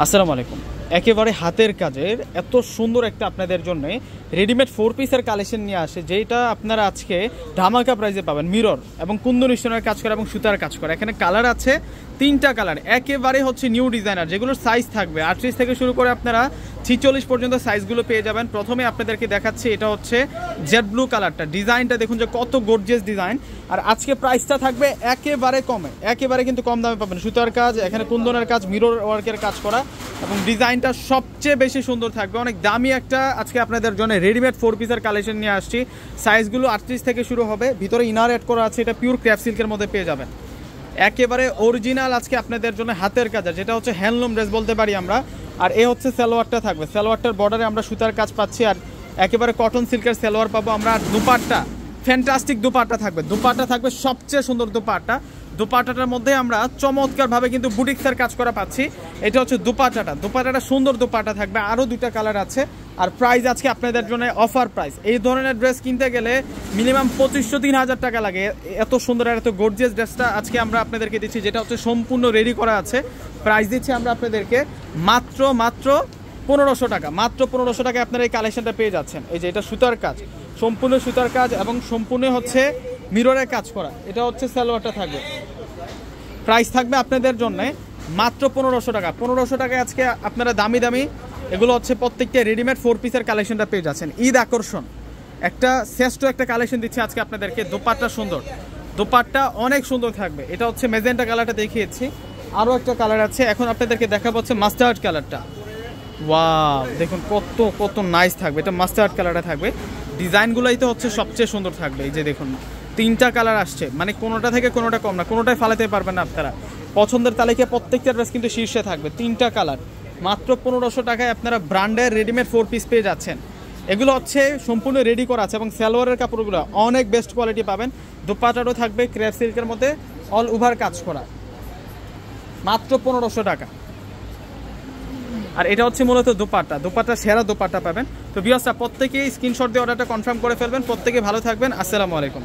আসসালামু আলাইকুম। একেবারে হাতের কাজের এত সুন্দর একটা আপনাদের জন্য রেডিমেড 4 পিসের কালেকশন নিয়ে আসে, যেটা আপনারা আজকে ধামাকা প্রাইসে পাবেন। মিরর এবং কুন্দন স্টোনের কাজ করা এবং সুতার কাজ করা। এখানে কালার আছে 3টা কালার, একেবারে হচ্ছে নিউ ডিজাইনার, যেগুলোর সাইজ থাকবে 38 থেকে শুরু করে আপনারা 46 পর্যন্ত সাইজগুলো পেয়ে যাবেন। প্রথমে আপনাদেরকে দেখাচ্ছি, এটা হচ্ছে জেড ব্লু কালারটা। ডিজাইনটা দেখুন যে কত গর্জিয়াস ডিজাইন। আর আজকে প্রাইসটা থাকবে একেবারে কমে, একেবারে কিন্তু কম দামে পাবেন। সুতার কাজ, এখানে কুন্দনের কাজ, মিরর ওয়ার্কের কাজ করা এবং ডিজাইনটা সবচেয়ে বেশি সুন্দর থাকবে। অনেক দামি একটা আজকে আপনাদের জন্য রেডিমেড 4 পিসের কালেকশন নিয়ে আসছি। সাইজগুলো 38 থেকে শুরু হবে, ভিতরে ইনার অ্যাড করা আছে, এটা পিওর ক্র্যাপ সিল্কের মধ্যে পেয়ে যাবেন। একেবারে অরিজিনাল আজকে আপনাদের জন্য হাতের কাজ, যেটা হচ্ছে হ্যান্ডলুম ড্রেস বলতে পারি আমরা। আর এ হচ্ছে সালোয়ারটা থাকবে, সালোয়ারটার বর্ডারে আমরা সুতার কাজ পাচ্ছি, আর একেবারে কটন সিল্কের সালোয়ার পাবো আমরা। আর দুপাট্টা ফ্যান্টাস্টিক দুপাট্টা থাকবে, দুপাট্টা থাকবে সবচেয়ে সুন্দর দুপাট্টা। দুপাট্টাটার মধ্যে আমরা চমৎকারভাবে কিন্তু বুটিক্সের কাজ করা পাচ্ছি। এটা হচ্ছে দুপাট্টাটা সুন্দর দুপাট্টা থাকবে। আরও 2টা কালার আছে। আর প্রাইস আজকে আপনাদের জন্য অফার প্রাইস। এই ধরনের ড্রেস কিনতে গেলে মিনিমাম 2500-3000 টাকা লাগে। এত সুন্দর আর এত গর্জিয়াস ড্রেসটা আজকে আমরা আপনাদেরকে দিচ্ছি, যেটা হচ্ছে সম্পূর্ণ রেডি করা আছে। প্রাইস দিচ্ছি আমরা আপনাদেরকে মাত্র 1500 টাকা। মাত্র 1500 টাকায় আপনারা এই কালেকশনটা পেয়ে যাচ্ছেন। এই যে এটা সুতার কাজ, সম্পূর্ণ সুতার কাজ এবং সম্পূর্ণ হচ্ছে মিররের কাজ করা। এটা হচ্ছে সালোয়ারটা থাকবে। প্রাইস থাকবে আপনাদের জন্য মাত্র 1500 টাকা। 1500 টাকায় আজকে আপনারা দামি দামি এগুলো হচ্ছে প্রত্যেকটা রেডিমেড 4 পিসের কালেকশনটা পেয়ে যাচ্ছেন। ঈদ আকর্ষণ একটা শ্রেষ্ঠ একটা কালেকশন দিচ্ছি আজকে আপনাদেরকে। দোপাট্টা সুন্দর, দোপাট্টা অনেক সুন্দর থাকবে। এটা হচ্ছে মেজেন্টা কালারটা দেখিয়েছি, আরও একটা কালার আছে। এখন আপনাদেরকে দেখাবো হচ্ছে মাস্টার্ড কালারটা। ওয়াও, দেখুন কত কত নাইস থাকবে। এটা মাস্টার্ড কালারটা থাকবে। ডিজাইনগুলোই তো হচ্ছে সবচেয়ে সুন্দর থাকবে। এই যে দেখুন 3টা কালার আসছে, মানে কোনোটা থেকে কোনোটা কম না, কোনোটাই ফালাতে পারবেন না আপনারা। পছন্দের তালিকায় প্রত্যেকটা ড্রেস কিন্তু শীর্ষে থাকবে। 3টা কালার মাত্র 1500 টাকায় আপনারা ব্র্যান্ডের রেডিমেড 4 পিস পেয়ে যাচ্ছেন। এগুলো হচ্ছে সম্পূর্ণ রেডি করা আছে এবং সালোয়ারের কাপড়গুলো অনেক বেস্ট কোয়ালিটি পাবেন। দুপাট্টাও থাকবে ক্র্যাপ সিল্কের মধ্যে অল ওভার কাজ করা, মাত্র 1500 টাকা। আর এটা হচ্ছে মূলত দুপাট্টা সেরা দুপাট্টা পাবেন। তো ভিউয়ার্সরা প্রত্যেকেই স্ক্রিনশট দিয়ে অর্ডারটা কনফার্ম করে ফেলবেন। প্রত্যেকে ভালো থাকবেন। আসসালামু আলাইকুম।